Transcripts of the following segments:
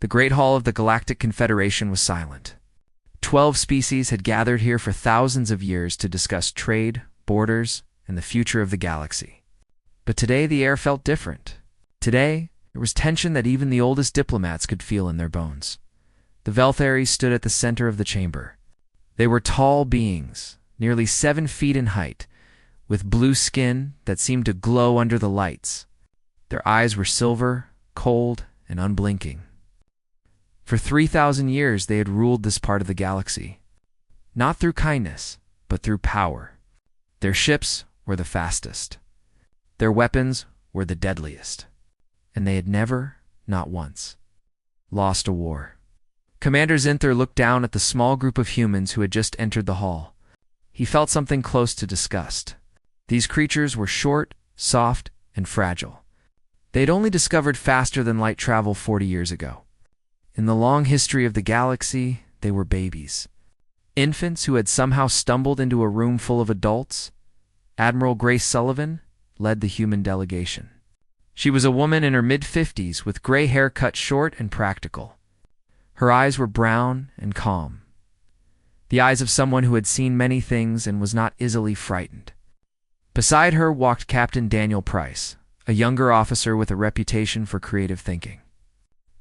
The Great Hall of the Galactic Confederation was silent. 12 species had gathered here for thousands of years to discuss trade, borders, and the future of the galaxy. But today the air felt different. Today, there was tension that even the oldest diplomats could feel in their bones. The Veltharies stood at the center of the chamber. They were tall beings, nearly 7 feet in height, with blue skin that seemed to glow under the lights. Their eyes were silver, cold, and unblinking. For 3,000 years they had ruled this part of the galaxy, not through kindness, but through power. Their ships were the fastest. Their weapons were the deadliest. And they had never, not once, lost a war. Commander Zinther looked down at the small group of humans who had just entered the hall. He felt something close to disgust. These creatures were short, soft, and fragile. They had only discovered faster-than-light travel 40 years ago. In the long history of the galaxy, they were babies. Infants who had somehow stumbled into a room full of adults. Admiral Grace Sullivan led the human delegation. She was a woman in her mid-50s with gray hair cut short and practical. Her eyes were brown and calm. The eyes of someone who had seen many things and was not easily frightened. Beside her walked Captain Daniel Price, a younger officer with a reputation for creative thinking.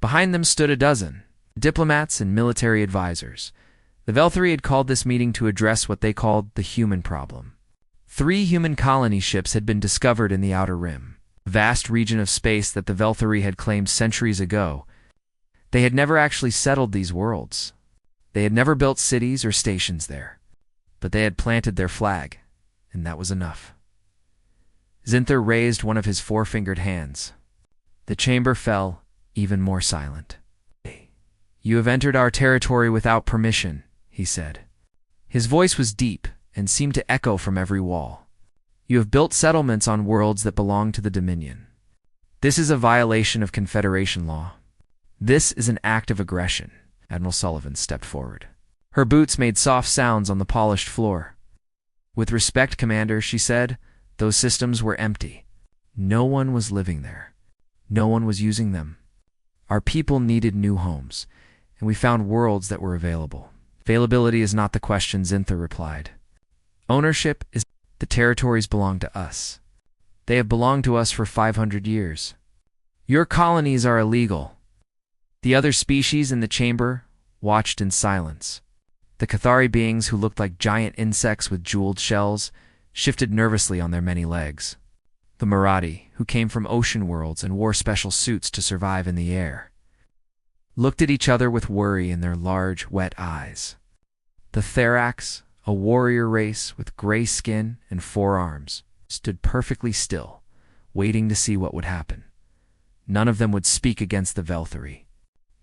Behind them stood a dozen diplomats and military advisors. The Velthari had called this meeting to address what they called the human problem. 3 human colony ships had been discovered in the Outer Rim, a vast region of space that the Velthari had claimed centuries ago. They had never actually settled these worlds. They had never built cities or stations there. But they had planted their flag, and that was enough. Zinther raised one of his 4-fingered hands. The chamber fell even more silent. "You have entered our territory without permission," he said. His voice was deep and seemed to echo from every wall. "You have built settlements on worlds that belong to the Dominion. This is a violation of Confederation law. This is an act of aggression." Admiral Sullivan stepped forward. Her boots made soft sounds on the polished floor. "With respect, Commander," she said, "those systems were empty. No one was living there. No one was using them. Our people needed new homes, and we found worlds that were available." "Availability is not the question," Zinther replied. "Ownership is. The territories belong to us. They have belonged to us for 500 years. Your colonies are illegal." The other species in the chamber watched in silence. The Cathari beings, who looked like giant insects with jeweled shells, shifted nervously on their many legs. The Marathi, who came from ocean worlds and wore special suits to survive in the air, looked at each other with worry in their large, wet eyes. The Therax, a warrior race with gray skin and 4 arms, stood perfectly still, waiting to see what would happen. None of them would speak against the Velthari.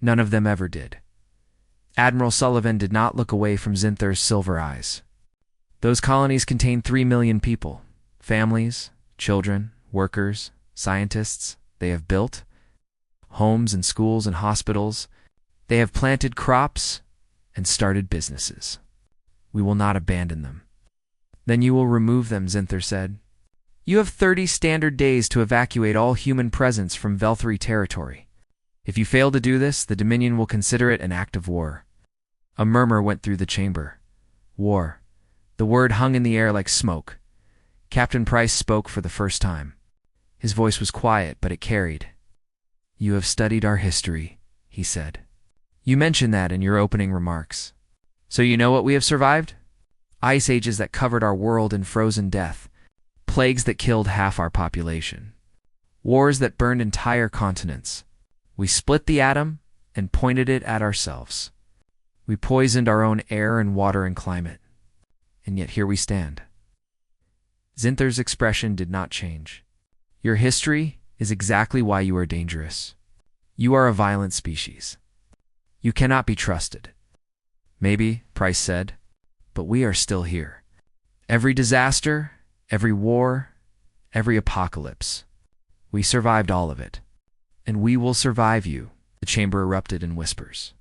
None of them ever did. Admiral Sullivan did not look away from Zinther's silver eyes. "Those colonies contain 3 million people, families, children, workers, scientists. They have built homes and schools and hospitals. They have planted crops and started businesses. We will not abandon them." "Then you will remove them," Zinther said. "You have 30 standard days to evacuate all human presence from Velthari territory. If you fail to do this, the Dominion will consider it an act of war." A murmur went through the chamber. War. The word hung in the air like smoke. Captain Price spoke for the first time. His voice was quiet, but it carried. "You have studied our history," he said. "You mentioned that in your opening remarks. So you know what we have survived? Ice ages that covered our world in frozen death. Plagues that killed half our population. Wars that burned entire continents. We split the atom and pointed it at ourselves. We poisoned our own air and water and climate. And yet here we stand." Zinther's expression did not change. "Your history is exactly why you are dangerous. You are a violent species. You cannot be trusted." "Maybe," Price said, "but we are still here. Every disaster, every war, every apocalypse. We survived all of it. And we will survive you." The chamber erupted in whispers.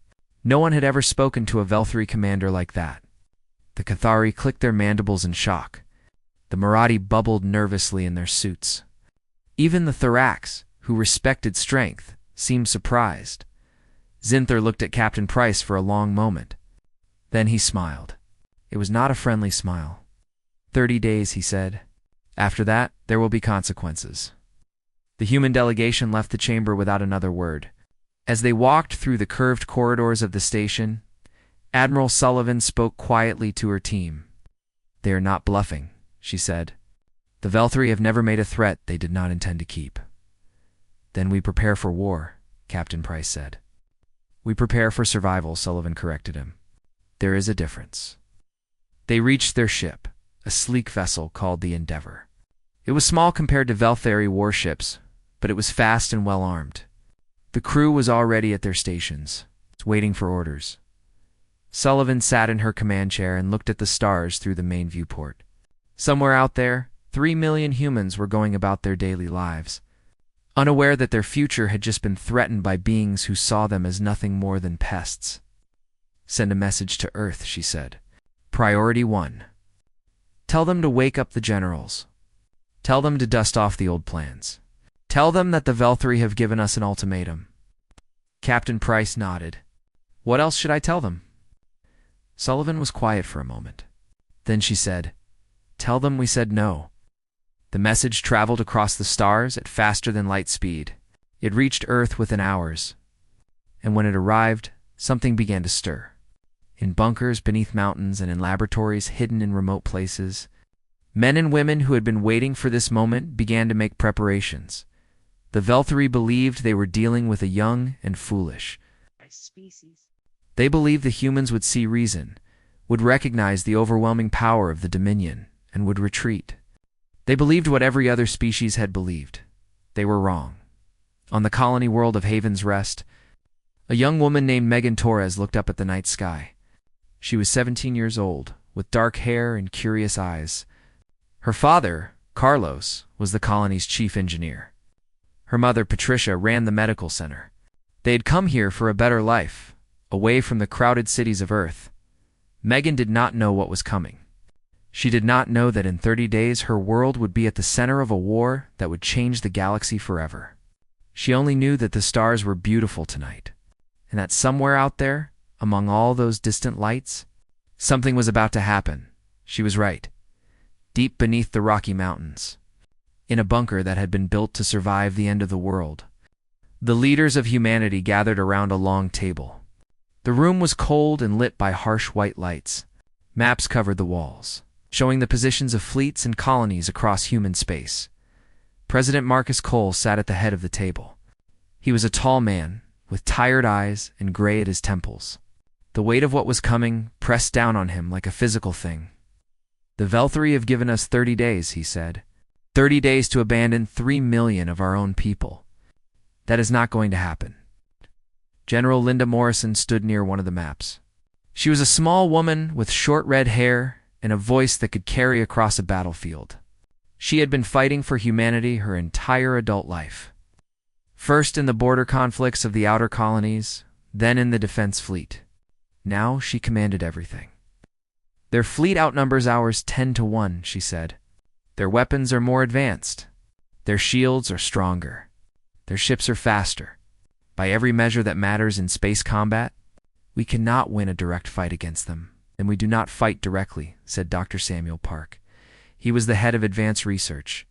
No one had ever spoken to a Velthari commander like that. The Cathari clicked their mandibles in shock. The Marathi bubbled nervously in their suits. Even the Thorax, who respected strength, seemed surprised. Zinther looked at Captain Price for a long moment. Then he smiled. It was not a friendly smile. 30 days, he said. After that, there will be consequences. The human delegation left the chamber without another word. As they walked through the curved corridors of the station, Admiral Sullivan spoke quietly to her team. They are not bluffing, she said. The Velthri have never made a threat they did not intend to keep. Then we prepare for war, Captain Price said. We prepare for survival, Sullivan corrected him. There is a difference. They reached their ship, a sleek vessel called the Endeavor. It was small compared to Velthari warships, but it was fast and well armed. The crew was already at their stations, waiting for orders. Sullivan sat in her command chair and looked at the stars through the main viewport. Somewhere out there, 3 million humans were going about their daily lives, unaware that their future had just been threatened by beings who saw them as nothing more than pests. Send a message to Earth, she said. Priority 1. Tell them to wake up the generals. Tell them to dust off the old plans. Tell them that the Velthri have given us an ultimatum. Captain Price nodded. What else should I tell them? Sullivan was quiet for a moment. Then she said, Tell them we said no. The message traveled across the stars at faster than light speed. It reached Earth within hours. And when it arrived, something began to stir. In bunkers beneath mountains and in laboratories hidden in remote places, men and women who had been waiting for this moment began to make preparations. The Velthri believed they were dealing with a young and foolish species. They believed the humans would see reason, would recognize the overwhelming power of the Dominion, and would retreat. They believed what every other species had believed. They were wrong. On the colony world of Haven's Rest, a young woman named Megan Torres looked up at the night sky. She was 17 years old, with dark hair and curious eyes. Her father, Carlos, was the colony's chief engineer. Her mother, Patricia, ran the medical center. They had come here for a better life, away from the crowded cities of Earth. Megan did not know what was coming. She did not know that in 30 days her world would be at the center of a war that would change the galaxy forever. She only knew that the stars were beautiful tonight, and that somewhere out there, among all those distant lights, something was about to happen. She was right. Deep beneath the Rocky Mountains, in a bunker that had been built to survive the end of the world, the leaders of humanity gathered around a long table. The room was cold and lit by harsh white lights. Maps covered the walls, showing the positions of fleets and colonies across human space. President Marcus Cole sat at the head of the table. He was a tall man, with tired eyes and gray at his temples. The weight of what was coming pressed down on him like a physical thing. The Velthri have given us 30 days, he said. 30 days to abandon 3 million of our own people. That is not going to happen. General Linda Morrison stood near one of the maps. She was a small woman with short red hair and a voice that could carry across a battlefield. She had been fighting for humanity her entire adult life. First in the border conflicts of the outer colonies, then in the defense fleet. Now she commanded everything. Their fleet outnumbers ours 10-1, she said. Their weapons are more advanced. Their shields are stronger. Their ships are faster. By every measure that matters in space combat, we cannot win a direct fight against them, and we do not fight directly, said Dr. Samuel Park. He was the head of advanced research,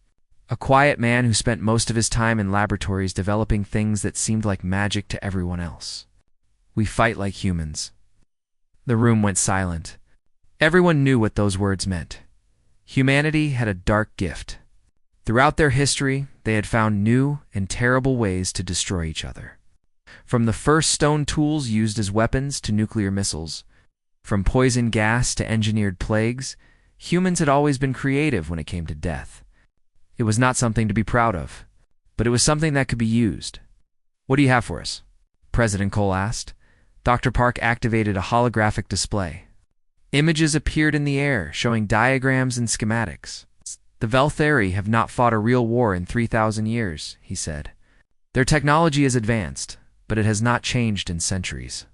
a quiet man who spent most of his time in laboratories developing things that seemed like magic to everyone else. We fight like humans. The room went silent. Everyone knew what those words meant. Humanity had a dark gift. Throughout their history, they had found new and terrible ways to destroy each other. From the first stone tools used as weapons to nuclear missiles, from poison gas to engineered plagues, humans had always been creative when it came to death. It was not something to be proud of, but it was something that could be used. What do you have for us? President Cole asked. Dr. Park activated a holographic display. Images appeared in the air, showing diagrams and schematics. The Velthari have not fought a real war in 3,000 years, he said. Their technology is advanced, but it has not changed in centuries.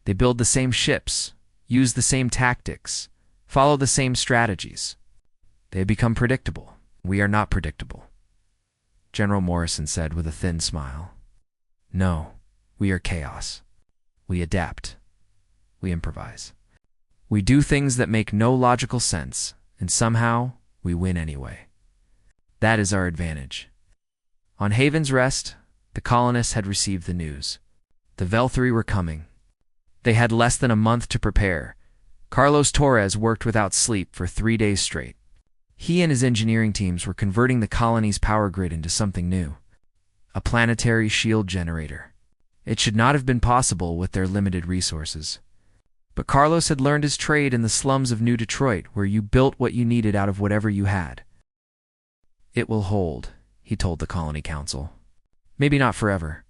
They build the same ships, use the same tactics, follow the same strategies. They have become predictable. We are not predictable. General Morrison said with a thin smile. No, we are chaos. We adapt. We improvise. We do things that make no logical sense, and somehow we win anyway. That is our advantage. On Haven's Rest, the colonists had received the news. The Velthari were coming. They had less than a month to prepare. Carlos Torres worked without sleep for 3 days straight. He and his engineering teams were converting the colony's power grid into something new. A planetary shield generator. It should not have been possible with their limited resources. But Carlos had learned his trade in the slums of New Detroit, where you built what you needed out of whatever you had. It will hold, he told the Colony Council. Maybe not forever,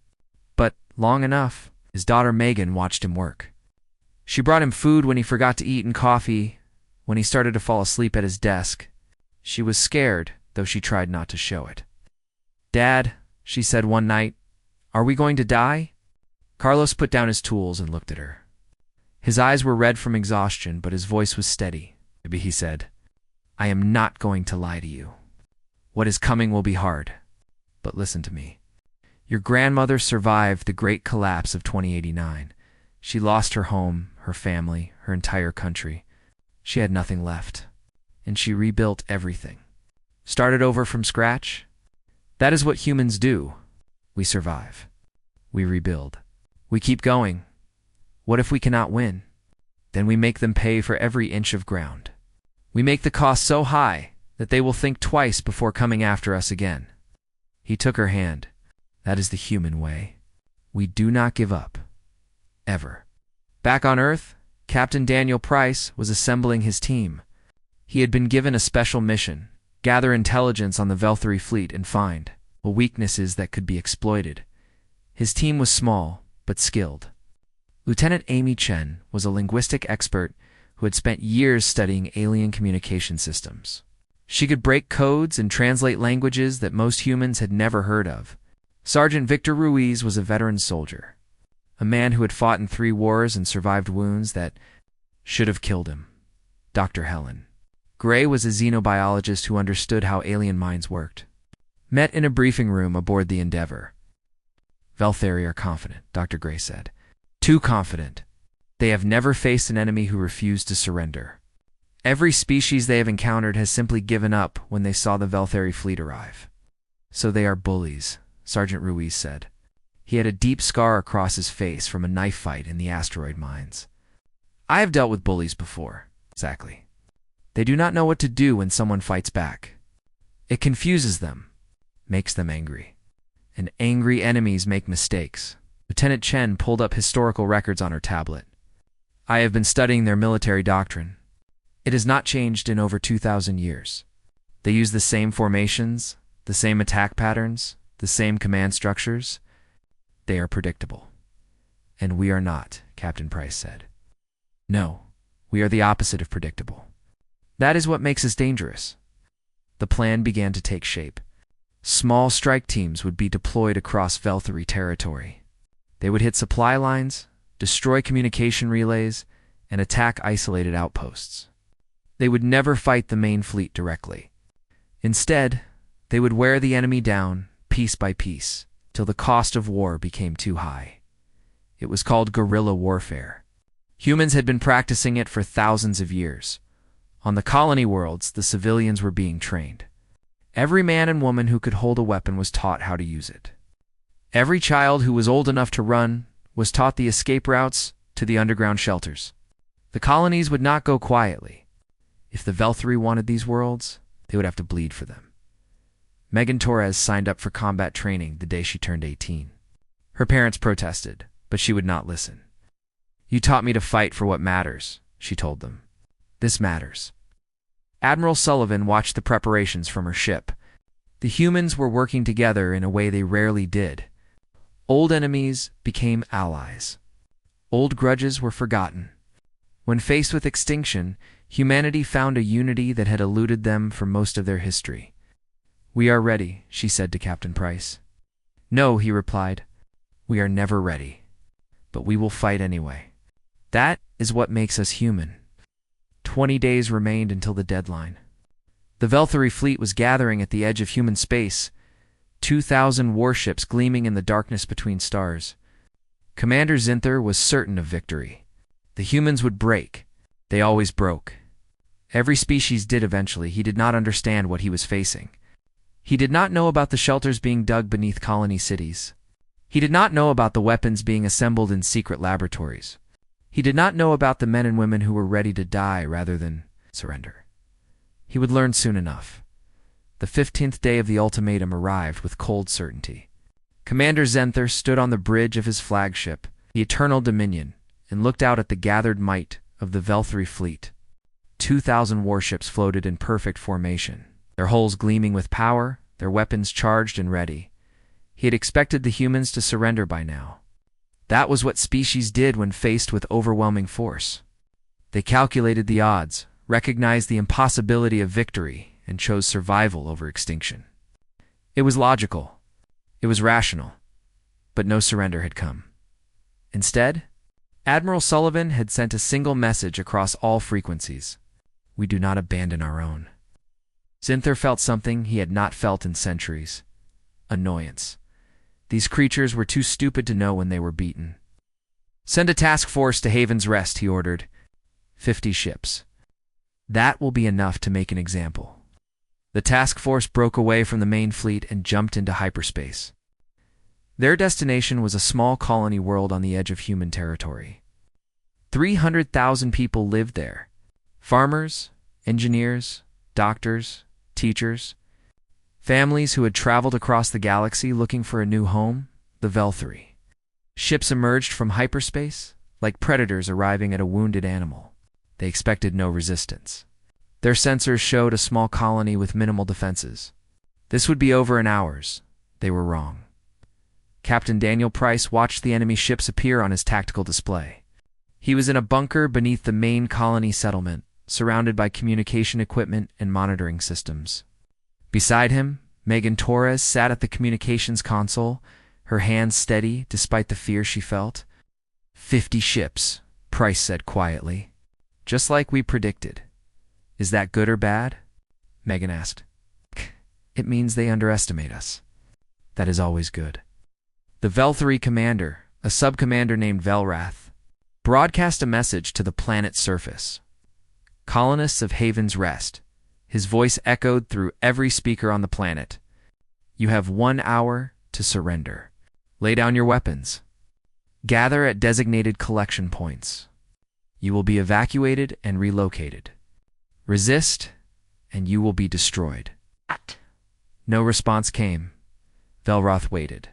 but long enough. His daughter Megan watched him work. She brought him food when he forgot to eat and coffee when he started to fall asleep at his desk. She was scared, though she tried not to show it. "Dad," she said one night, "are we going to die?" Carlos put down his tools and looked at her. His eyes were red from exhaustion, but his voice was steady. "Maybe," he said, "I am not going to lie to you. What is coming will be hard. But listen to me. Your grandmother survived the great collapse of 2089. She lost her home, her family, her entire country. She had nothing left. And she rebuilt everything. Started over from scratch? That is what humans do. We survive. We rebuild. We keep going. What if we cannot win? Then we make them pay for every inch of ground. We make the cost so high that they will think twice before coming after us again." He took her hand. "That is the human way. We do not give up. Ever." Back on Earth, Captain Daniel Price was assembling his team. He had been given a special mission: gather intelligence on the Velthari fleet and find weaknesses that could be exploited. His team was small, but skilled. Lieutenant Amy Chen was a linguistic expert who had spent years studying alien communication systems. She could break codes and translate languages that most humans had never heard of. Sergeant Victor Ruiz was a veteran soldier, a man who had fought in 3 wars and survived wounds that should have killed him. Dr. Helen Gray was a xenobiologist who understood how alien minds worked. Met in a briefing room aboard the Endeavour. "Velthari are confident," Dr. Gray said. "Too confident. They have never faced an enemy who refused to surrender. Every species they have encountered has simply given up when they saw the Velthari fleet arrive. So they are bullies," Sergeant Ruiz said. He had a deep scar across his face from a knife fight in the asteroid mines. "I have dealt with bullies before." "Exactly. They do not know what to do when someone fights back. It confuses them, makes them angry. And angry enemies make mistakes." Lieutenant Chen pulled up historical records on her tablet. "I have been studying their military doctrine. It has not changed in over 2,000 years. They use the same formations, the same attack patterns, the same command structures. They are predictable. And we are not," Captain Price said. "No, we are the opposite of predictable. That is what makes us dangerous." The plan began to take shape. Small strike teams would be deployed across Velthari territory. They would hit supply lines, destroy communication relays, and attack isolated outposts. They would never fight the main fleet directly. Instead, they would wear the enemy down, piece by piece, till the cost of war became too high. It was called guerrilla warfare. Humans had been practicing it for thousands of years. On the colony worlds, the civilians were being trained. Every man and woman who could hold a weapon was taught how to use it. Every child who was old enough to run was taught the escape routes to the underground shelters. The colonies would not go quietly. If the Velthari wanted these worlds, they would have to bleed for them. Megan Torres signed up for combat training the day she turned 18. Her parents protested, but she would not listen. "You taught me to fight for what matters," she told them. "This matters." Admiral Sullivan watched the preparations from her ship. The humans were working together in a way they rarely did. Old enemies became allies. Old grudges were forgotten. When faced with extinction, humanity found a unity that had eluded them for most of their history. "We are ready," she said to Captain Price. "No," he replied. "We are never ready. But we will fight anyway. That is what makes us human." 20 days remained until the deadline. The Velthari fleet was gathering at the edge of human space, 2,000 warships gleaming in the darkness between stars. Commander Zinther was certain of victory. The humans would break. They always broke. Every species did eventually. He did not understand what he was facing. He did not know about the shelters being dug beneath colony cities. He did not know about the weapons being assembled in secret laboratories. He did not know about the men and women who were ready to die rather than surrender. He would learn soon enough. The 15th day of the ultimatum arrived with cold certainty. Commander Zinther stood on the bridge of his flagship, the Eternal Dominion, and looked out at the gathered might of the Velthri fleet. 2,000 warships floated in perfect formation, their hulls gleaming with power, their weapons charged and ready. He had expected the humans to surrender by now. That was what species did when faced with overwhelming force. They calculated the odds, recognized the impossibility of victory, and chose survival over extinction. It was logical. It was rational. But no surrender had come. Instead, Admiral Sullivan had sent a single message across all frequencies. We do not abandon our own. Zinther felt something he had not felt in centuries. Annoyance. These creatures were too stupid to know when they were beaten. Send a task force to Haven's Rest, he ordered. 50 ships. That will be enough to make an example. The task force broke away from the main fleet and jumped into hyperspace. Their destination was a small colony world on the edge of human territory. 300,000 people lived there. Farmers, engineers, doctors, teachers, families who had traveled across the galaxy looking for a new home, the Velthri. Ships emerged from hyperspace, like predators arriving at a wounded animal. They expected no resistance. Their sensors showed a small colony with minimal defenses. This would be over in hours. They were wrong. Captain Daniel Price watched the enemy ships appear on his tactical display. He was in a bunker beneath the main colony settlement, surrounded by communication equipment and monitoring systems. Beside him, Megan Torres sat at the communications console, her hands steady despite the fear she felt. 50 ships, Price said quietly. Just like we predicted. Is that good or bad? Megan asked. It means they underestimate us. That is always good. The Velthri commander, a sub-commander named Velrath, broadcast a message to the planet's surface. Colonists of Haven's Rest. His voice echoed through every speaker on the planet. You have 1 hour to surrender. Lay down your weapons. Gather at designated collection points. You will be evacuated and relocated. Resist, and you will be destroyed. No response came. Velroth waited.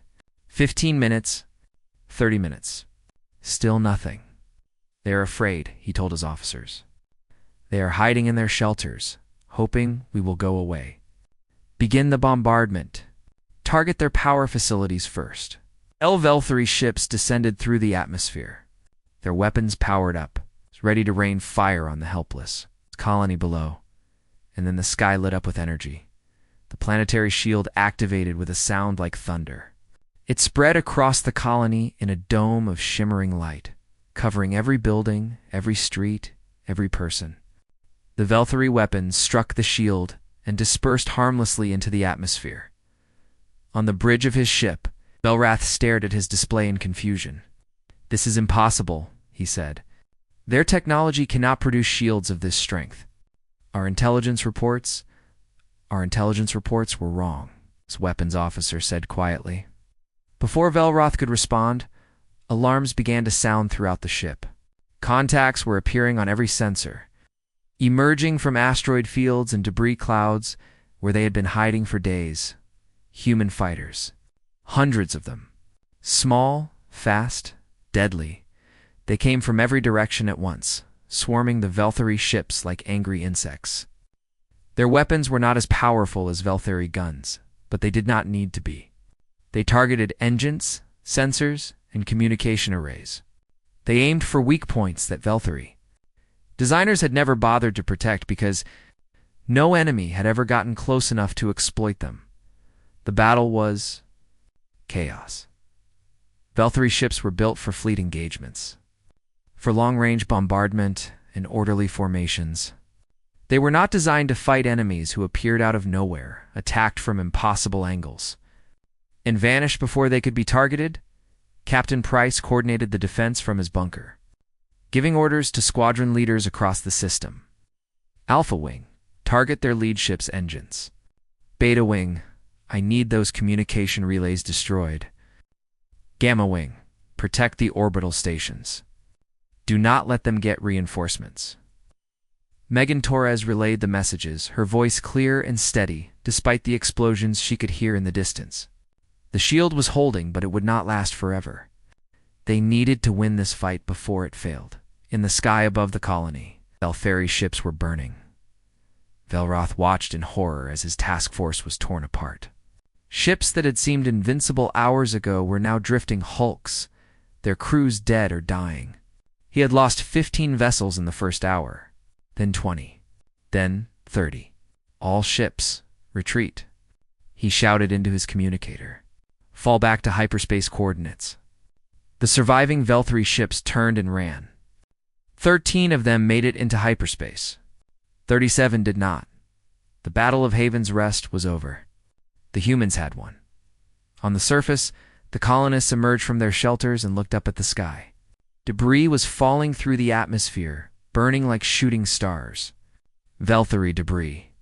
15 minutes, 30 minutes. Still nothing. They are afraid, he told his officers. They are hiding in their shelters, hoping we will go away. Begin the bombardment. Target their power facilities first. Velthri ships descended through the atmosphere. Their weapons powered up, ready to rain fire on the helpless. Colony below, and then the sky lit up with energy. The planetary shield activated with a sound like thunder. It spread across the colony in a dome of shimmering light, covering every building, every street, every person. The Velthri weapons struck the shield and dispersed harmlessly into the atmosphere. On the bridge of his ship, Velrath stared at his display in confusion. This is impossible, he said. Their technology cannot produce shields of this strength. Our intelligence reports were wrong, his weapons officer said quietly. Before Velroth could respond, alarms began to sound throughout the ship. Contacts were appearing on every sensor, emerging from asteroid fields and debris clouds where they had been hiding for days. Human fighters. Hundreds of them. Small, fast, deadly. They came from every direction at once, swarming the Velthri ships like angry insects. Their weapons were not as powerful as Velthri guns, but they did not need to be. They targeted engines, sensors, and communication arrays. They aimed for weak points that Velthri. Designers had never bothered to protect because no enemy had ever gotten close enough to exploit them. The battle was chaos. Velthri ships were built for fleet engagements, for long-range bombardment and orderly formations. They were not designed to fight enemies who appeared out of nowhere, attacked from impossible angles, and vanished before they could be targeted. Captain Price coordinated the defense from his bunker, giving orders to squadron leaders across the system. Alpha Wing, target their lead ship's engines. Beta Wing, I need those communication relays destroyed. Gamma Wing, protect the orbital stations. Do not let them get reinforcements. Megan Torres relayed the messages, her voice clear and steady, despite the explosions she could hear in the distance. The shield was holding, but it would not last forever. They needed to win this fight before it failed. In the sky above the colony, Velthari ships were burning. Velroth watched in horror as his task force was torn apart. Ships that had seemed invincible hours ago were now drifting hulks, their crews dead or dying. He had lost 15 vessels in the first hour, then 20, then 30. All ships, retreat. He shouted into his communicator. Fall back to hyperspace coordinates. The surviving Velthari ships turned and ran. 13 of them made it into hyperspace. 37 did not. The Battle of Haven's Rest was over. The humans had won. On the surface, the colonists emerged from their shelters and looked up at the sky. Debris was falling through the atmosphere, burning like shooting stars. Velthari debris.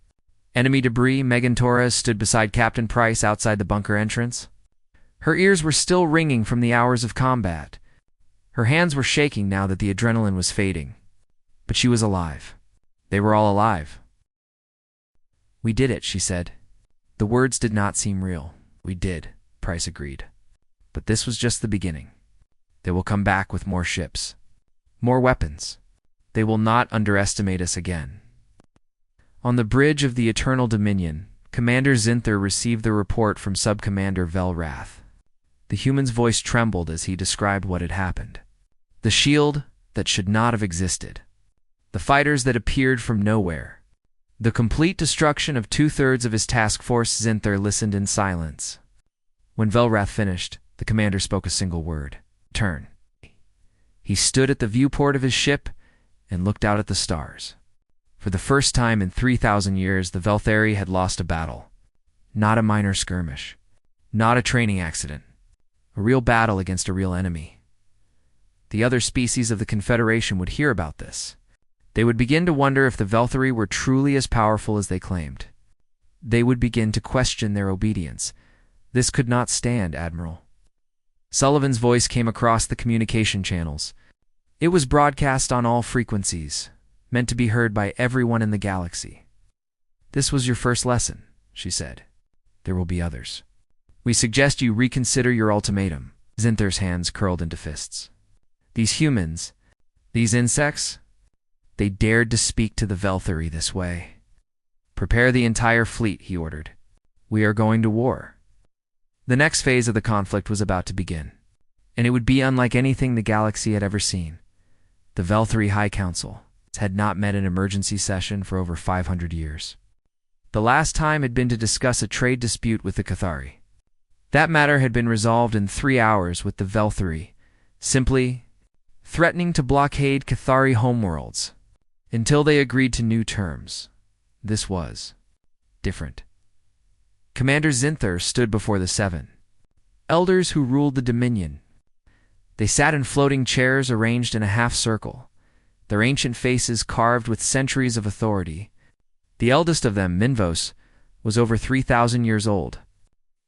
Enemy debris. Megan Torres stood beside Captain Price outside the bunker entrance. Her ears were still ringing from the hours of combat. Her hands were shaking now that the adrenaline was fading. But she was alive. They were all alive. We did it, she said. The words did not seem real. We did, Price agreed. But this was just the beginning. They will come back with more ships. More weapons. They will not underestimate us again. On the bridge of the Eternal Dominion, Commander Zinther received the report from Subcommander Velrath. The human's voice trembled as he described what had happened. The shield that should not have existed. The fighters that appeared from nowhere. The complete destruction of 2/3 of his task force. Zinther listened in silence. When Velrath finished, the commander spoke a single word. Turn. He stood at the viewport of his ship and looked out at the stars. For the first time in 3,000 years, the Velthari had lost a battle. Not a minor skirmish. Not a training accident. A real battle against a real enemy. The other species of the Confederation would hear about this. They would begin to wonder if the Velthari were truly as powerful as they claimed. They would begin to question their obedience. This could not stand, Admiral. Sullivan's voice came across the communication channels. It was broadcast on all frequencies, meant to be heard by everyone in the galaxy. This was your first lesson, she said. There will be others. We suggest you reconsider your ultimatum. Zinther's hands curled into fists. These humans, these insects, they dared to speak to the Velthari this way. Prepare the entire fleet, he ordered. We are going to war. The next phase of the conflict was about to begin, and it would be unlike anything the galaxy had ever seen. The Velthari High Council had not met in emergency session for over 500 years. The last time had been to discuss a trade dispute with the Cathari. That matter had been resolved in 3 hours, with the Velthari simply threatening to blockade Cathari homeworlds until they agreed to new terms. This was different. Commander Zinther stood before the 7 elders who ruled the Dominion. They sat in floating chairs arranged in a half circle, their ancient faces carved with centuries of authority. The eldest of them, Minvos, was over 3,000 years old.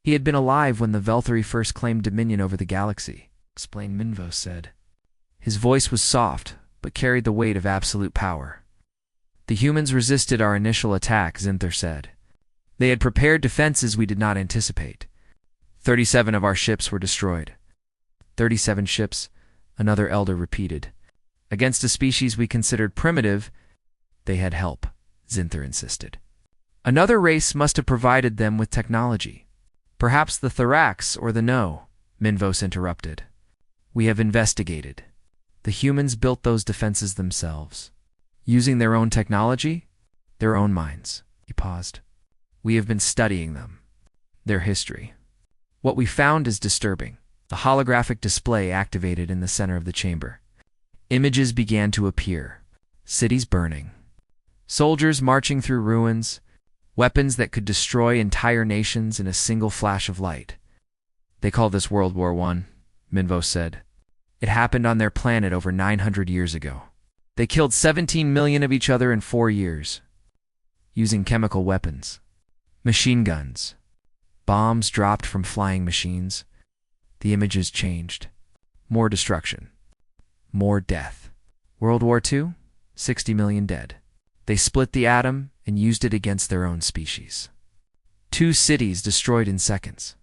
He had been alive when the Velthari first claimed dominion over the galaxy, explained Minvos said. His voice was soft, but carried the weight of absolute power. The humans resisted our initial attack, Zinther said. They had prepared defenses we did not anticipate. 37 of our ships were destroyed. 37 ships, another elder repeated. Against a species we considered primitive, they had help, Zinther insisted. Another race must have provided them with technology. Perhaps the Thorax or the No, Minvos interrupted. We have investigated. The humans built those defenses themselves. Using their own technology, their own minds. He paused. We have been studying them, their history. What we found is disturbing. The holographic display activated in the center of the chamber. Images began to appear. Cities burning. Soldiers marching through ruins. Weapons that could destroy entire nations in a single flash of light. They call this World War I, Minvo said. It happened on their planet over 900 years ago. They killed 17 million of each other in 4 years, using chemical weapons, machine guns, bombs dropped from flying machines. The images changed. More destruction. More death. World War II? 60 million dead. They split the atom and used it against their own species. 2 cities destroyed in seconds.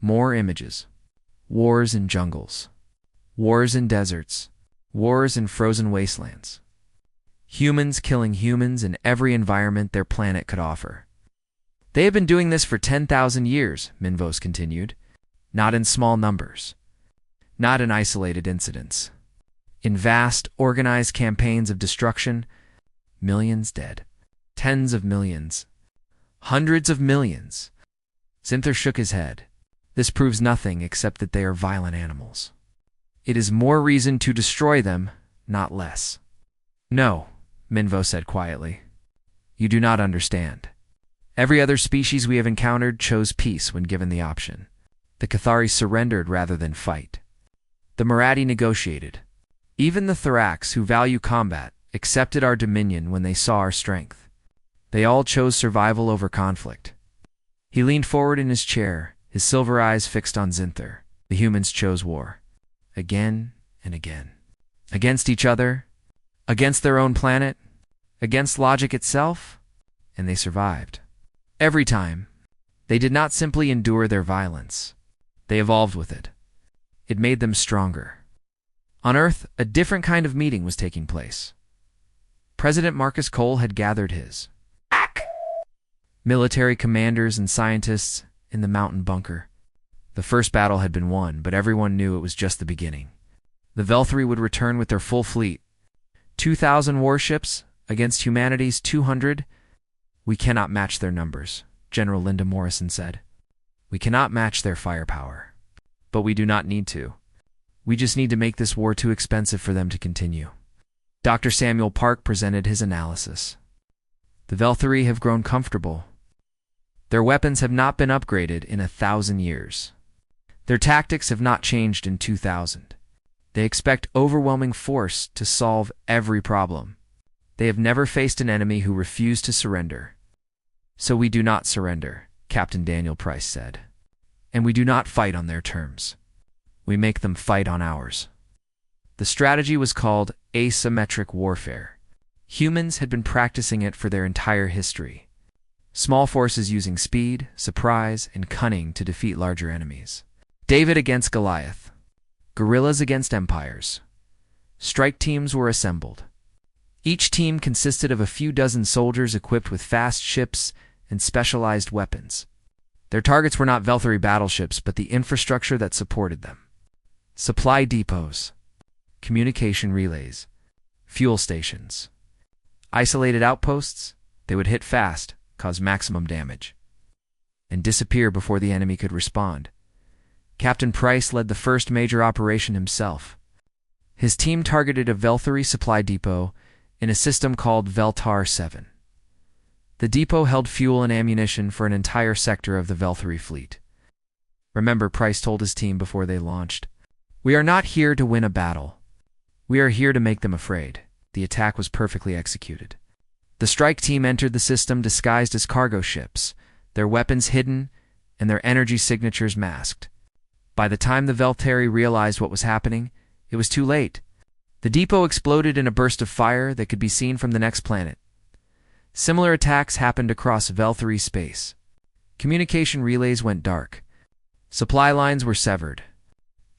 More images. Wars in jungles. Wars in deserts. Wars in frozen wastelands. Humans killing humans in every environment their planet could offer. They have been doing this for 10,000 years, Minvos continued. Not in small numbers. Not in isolated incidents. In vast, organized campaigns of destruction, millions dead. Tens of millions. Hundreds of millions. Zinther shook his head. This proves nothing except that they are violent animals. It is more reason to destroy them, not less. No, Minvo said quietly. You do not understand. Every other species we have encountered chose peace when given the option. The Cathari surrendered rather than fight. The Marathi negotiated. Even the Thorax, who value combat, accepted our dominion when they saw our strength. They all chose survival over conflict. He leaned forward in his chair, his silver eyes fixed on Zinther. The humans chose war. Again and again. Against each other, against their own planet, against logic itself, and they survived. Every time, they did not simply endure their violence. They evolved with it. It made them stronger. On Earth, a different kind of meeting was taking place. President Marcus Cole had gathered his military commanders and scientists in the mountain bunker. The first battle had been won, but everyone knew it was just the beginning. The Velthari would return with their full fleet. 2,000 warships against humanity's 200. We cannot match their numbers, General Linda Morrison said. We cannot match their firepower. But we do not need to. We just need to make this war too expensive for them to continue. Dr. Samuel Park presented his analysis. The Velthari have grown comfortable. Their weapons have not been upgraded in 1,000 years. Their tactics have not changed in 2,000. They expect overwhelming force to solve every problem. They have never faced an enemy who refused to surrender. So we do not surrender, Captain Daniel Price said. And we do not fight on their terms. We make them fight on ours. The strategy was called asymmetric warfare. Humans had been practicing it for their entire history. Small forces using speed, surprise, and cunning to defeat larger enemies. David against Goliath. Guerrillas against empires. Strike teams were assembled. Each team consisted of a few dozen soldiers equipped with fast ships and specialized weapons. Their targets were not Velthari battleships, but the infrastructure that supported them. Supply depots, communication relays, fuel stations. Isolated outposts, they would hit fast, cause maximum damage, and disappear before the enemy could respond. Captain Price led the first major operation himself. His team targeted a Velthari supply depot in a system called Veltar 7. The depot held fuel and ammunition for an entire sector of the Velthari fleet. Remember, Price told his team before they launched, "We are not here to win a battle. We are here to make them afraid." The attack was perfectly executed. The strike team entered the system disguised as cargo ships, their weapons hidden and their energy signatures masked. By the time the Velthari realized what was happening, it was too late. The depot exploded in a burst of fire that could be seen from the next planet. Similar attacks happened across Velthari space. Communication relays went dark. Supply lines were severed.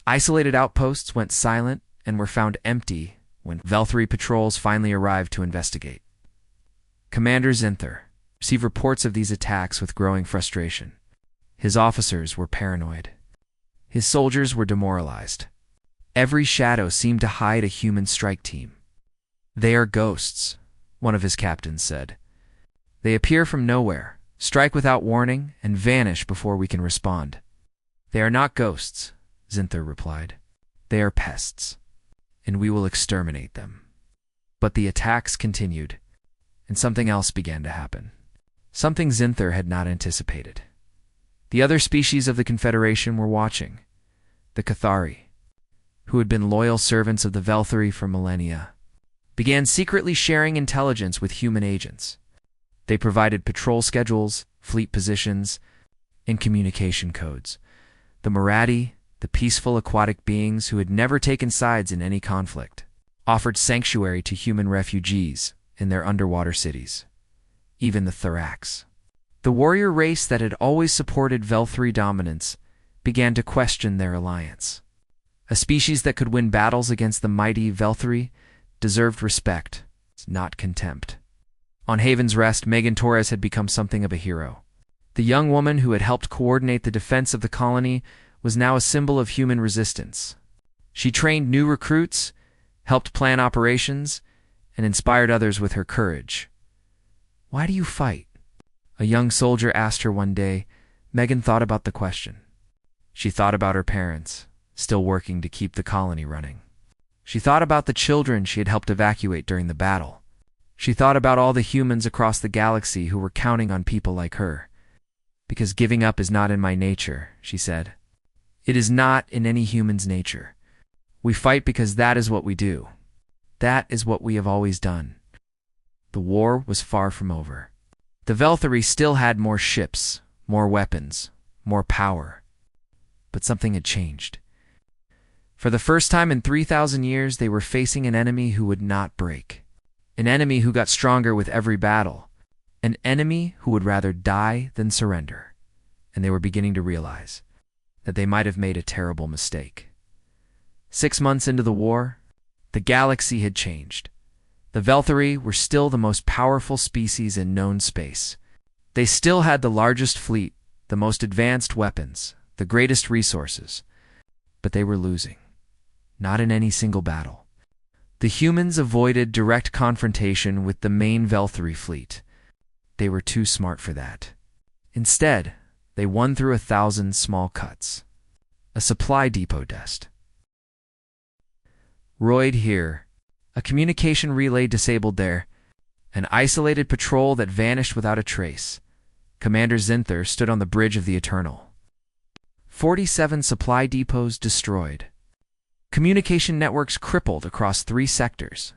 Isolated outposts went silent and were found empty when Velthari patrols finally arrived to investigate. Commander Zinther received reports of these attacks with growing frustration. His officers were paranoid. His soldiers were demoralized. Every shadow seemed to hide a human strike team. "They are ghosts," one of his captains said. "They appear from nowhere, strike without warning, and vanish before we can respond." "They are not ghosts," Zinther replied. "They are pests, and we will exterminate them." But the attacks continued, and something else began to happen. Something Zinther had not anticipated. The other species of the Confederation were watching. The Cathari. who had been loyal servants of the Velthari for millennia, began secretly sharing intelligence with human agents. They provided patrol schedules, fleet positions, and communication codes. The Marathi, the peaceful aquatic beings who had never taken sides in any conflict, offered sanctuary to human refugees in their underwater cities. Even the Thorax, the warrior race that had always supported Velthari dominance, began to question their alliance. A species that could win battles against the mighty Velthari deserved respect, not contempt. On Haven's Rest, Megan Torres had become something of a hero. The young woman who had helped coordinate the defense of the colony was now a symbol of human resistance. She trained new recruits, helped plan operations, and inspired others with her courage. "Why do you fight?" a young soldier asked her one day. Megan thought about the question. She thought about her parents, still working to keep the colony running. She thought about the children she had helped evacuate during the battle. She thought about all the humans across the galaxy who were counting on people like her. "Because giving up is not in my nature," she said. "It is not in any human's nature. We fight because that is what we do. That is what we have always done." The war was far from over. The Velthari still had more ships, more weapons, more power. But something had changed. For the first time in 3,000 years, they were facing an enemy who would not break. An enemy who got stronger with every battle. An enemy who would rather die than surrender. And they were beginning to realize that they might have made a terrible mistake. 6 months into the war, the galaxy had changed. The Velthari were still the most powerful species in known space. They still had the largest fleet, the most advanced weapons, the greatest resources. But they were losing. Not in any single battle. The humans avoided direct confrontation with the main Velthari fleet. They were too smart for that. Instead, they won through 1,000 small cuts. A supply depot test. Royd here. A communication relay disabled there. An isolated patrol that vanished without a trace. Commander Zinther stood on the bridge of the Eternal. 47 supply depots destroyed. Communication networks crippled across 3 sectors.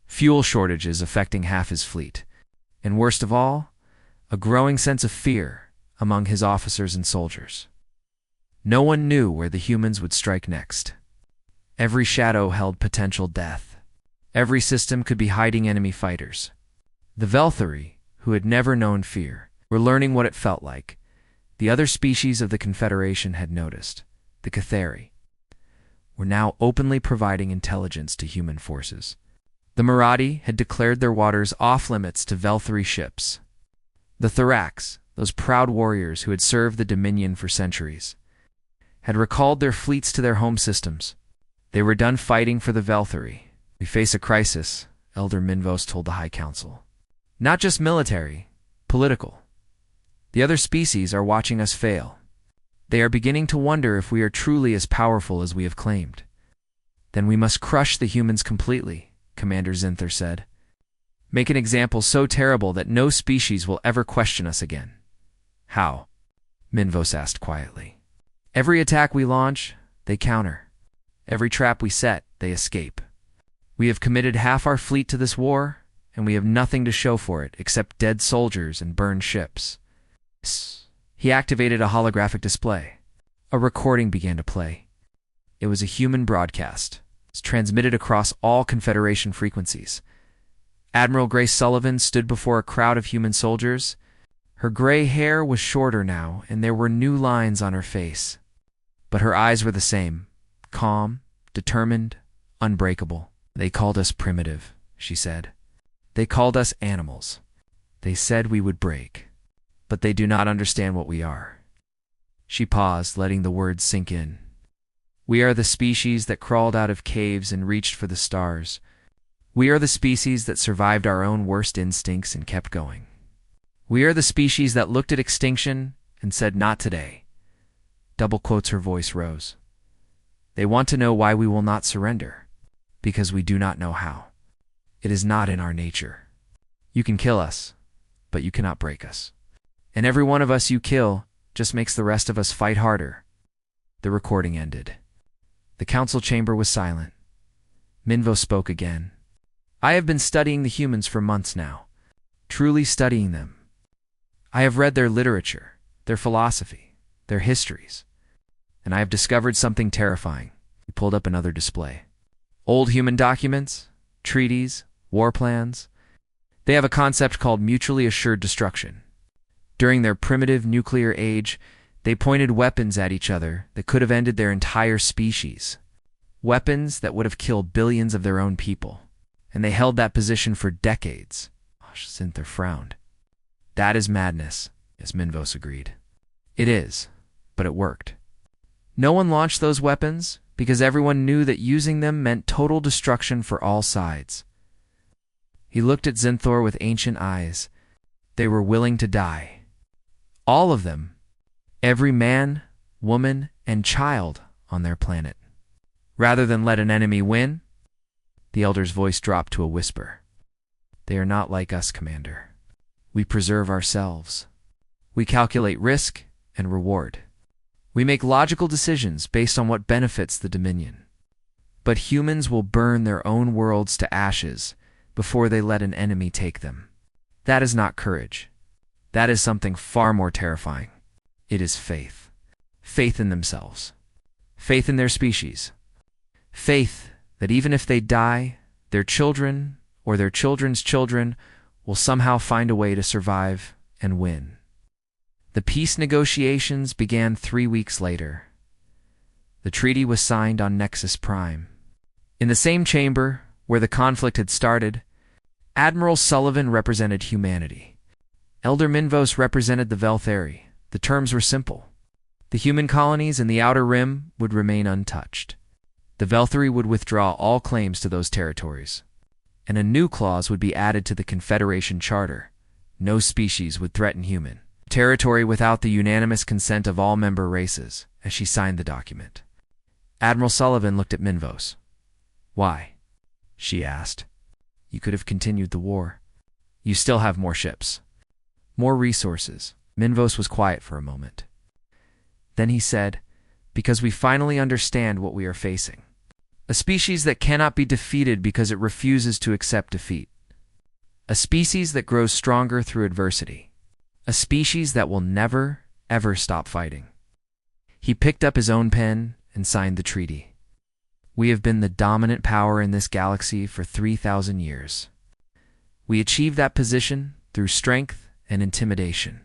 Fuel shortages affecting half his fleet. And worst of all, a growing sense of fear among his officers and soldiers. No one knew where the humans would strike next. Every shadow held potential death. Every system could be hiding enemy fighters. The Velthari, who had never known fear, were learning what it felt like. The other species of the Confederation had noticed. The Cathari were now openly providing intelligence to human forces. The Marathi had declared their waters off-limits to Velthari ships. The Thorax, those proud warriors who had served the Dominion for centuries, had recalled their fleets to their home systems. They were done fighting for the Velthari. "We face a crisis," Elder Minvos told the High Council. "Not just military, political. The other species are watching us fail. They are beginning to wonder if we are truly as powerful as we have claimed. Then we must crush the humans completely," Commander Zinther said. "Make an example so terrible that no species will ever question us again." "How?" Minvos asked quietly. "Every attack we launch, they counter. Every trap we set, they escape. We have committed half our fleet to this war, and we have nothing to show for it except dead soldiers and burned ships." He activated a holographic display. A recording began to play. It was a human broadcast. It was transmitted across all Confederation frequencies. Admiral Grace Sullivan stood before a crowd of human soldiers. Her gray hair was shorter now, and there were new lines on her face. But her eyes were the same, calm, determined, unbreakable. "They called us primitive," she said. "They called us animals. They said we would break. But they do not understand what we are." She paused, letting the words sink in. "We are the species that crawled out of caves and reached for the stars. We are the species that survived our own worst instincts and kept going. We are the species that looked at extinction and said, 'Not today.'" Double quotes, her voice rose. "They want to know why we will not surrender. Because we do not know how. It is not in our nature. You can kill us, but you cannot break us. And every one of us you kill just makes the rest of us fight harder." The recording ended. The council chamber was silent. Minvo spoke again. I have been studying the humans for months now, truly studying them. I have read their literature, their philosophy, their histories, and I have discovered something terrifying. He pulled up another display. Old human documents, treaties, war plans. They have a concept called mutually assured destruction. During their primitive nuclear age, they pointed weapons at each other that could have ended their entire species. Weapons that would have killed billions of their own people. And they held that position for decades. Cynthia frowned. That is madness, as Minvos agreed. It is, but it worked. No one launched those weapons because everyone knew that using them meant total destruction for all sides. He looked at Zinthor with ancient eyes. They were willing to die. All of them. Every man, woman, and child on their planet. Rather than let an enemy win, the elder's voice dropped to a whisper. They are not like us, Commander. We preserve ourselves. We calculate risk and reward. We make logical decisions based on what benefits the Dominion. But humans will burn their own worlds to ashes before they let an enemy take them. That is not courage. That is something far more terrifying. It is faith. Faith in themselves. Faith in their species. Faith that even if they die, their children or their children's children will somehow find a way to survive and win. The peace negotiations began 3 weeks later. The treaty was signed on Nexus Prime. In the same chamber where the conflict had started, Admiral Sullivan represented humanity. Elder Minvos represented the Velthari. The terms were simple. The human colonies in the Outer Rim would remain untouched. The Velthari would withdraw all claims to those territories, and a new clause would be added to the Confederation Charter. No species would threaten human territory without the unanimous consent of all member races, as she signed the document. Admiral Sullivan looked at Minvos. Why? She asked. You could have continued the war. You still have more ships. More resources. Minvos was quiet for a moment. Then he said, because we finally understand what we are facing. A species that cannot be defeated because it refuses to accept defeat. A species that grows stronger through adversity. A species that will never, ever stop fighting. He picked up his own pen and signed the treaty. We have been the dominant power in this galaxy for 3,000 years. We achieved that position through strength and intimidation.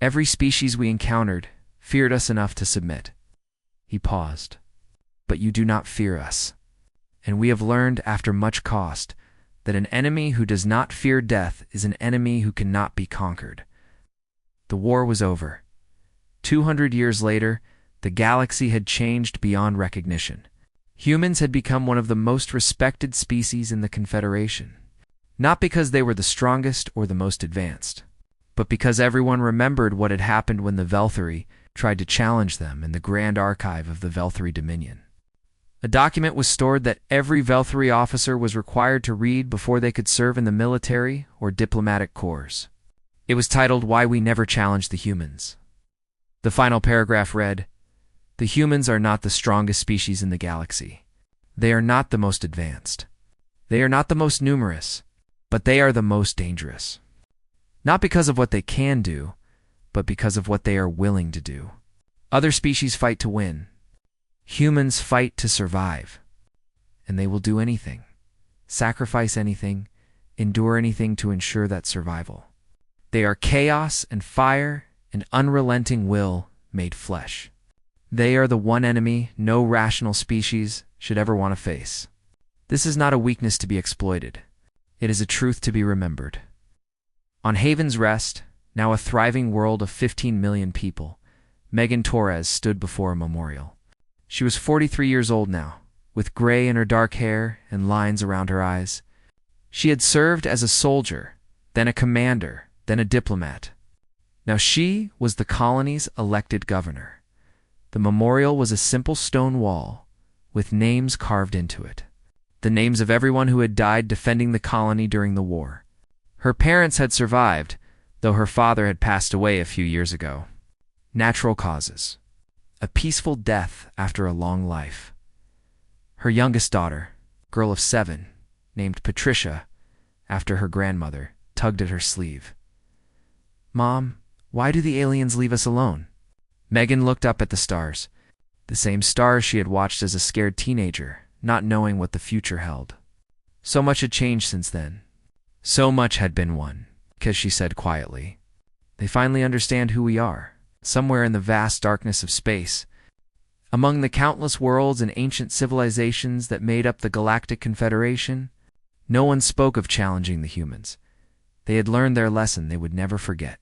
Every species we encountered feared us enough to submit. He paused. But you do not fear us. And we have learned after much cost that an enemy who does not fear death is an enemy who cannot be conquered. The war was over. 200 years later, the galaxy had changed beyond recognition. Humans had become one of the most respected species in the Confederation. Not because they were the strongest or the most advanced, but because everyone remembered what had happened when the Velthari tried to challenge them in the Grand Archive of the Velthari Dominion. A document was stored that every Velthari officer was required to read before they could serve in the military or diplomatic corps. It was titled Why We Never Challenged the Humans. The final paragraph read, The humans are not the strongest species in the galaxy. They are not the most advanced. They are not the most numerous, but they are the most dangerous. Not because of what they can do, but because of what they are willing to do. Other species fight to win. Humans fight to survive. And they will do anything, sacrifice anything, endure anything to ensure that survival. They are chaos and fire and unrelenting will made flesh. They are the one enemy no rational species should ever want to face. This is not a weakness to be exploited. It is a truth to be remembered. On Haven's Rest, now a thriving world of 15 million people, Megan Torres stood before a memorial. She was 43 years old now, with gray in her dark hair and lines around her eyes. She had served as a soldier, then a commander, then a diplomat. Now she was the colony's elected governor. The memorial was a simple stone wall with names carved into it. The names of everyone who had died defending the colony during the war. Her parents had survived, though her father had passed away a few years ago. Natural causes. A peaceful death after a long life. Her youngest daughter, a girl of 7, named Patricia, after her grandmother, tugged at her sleeve. "Mom, why do the aliens leave us alone?" Megan looked up at the stars, the same stars she had watched as a scared teenager, not knowing what the future held. So much had changed since then. So much had been won, because she said quietly, "They finally understand who we are, somewhere in the vast darkness of space. Among the countless worlds and ancient civilizations that made up the Galactic Confederation, no one spoke of challenging the humans. They had learned their lesson they would never forget."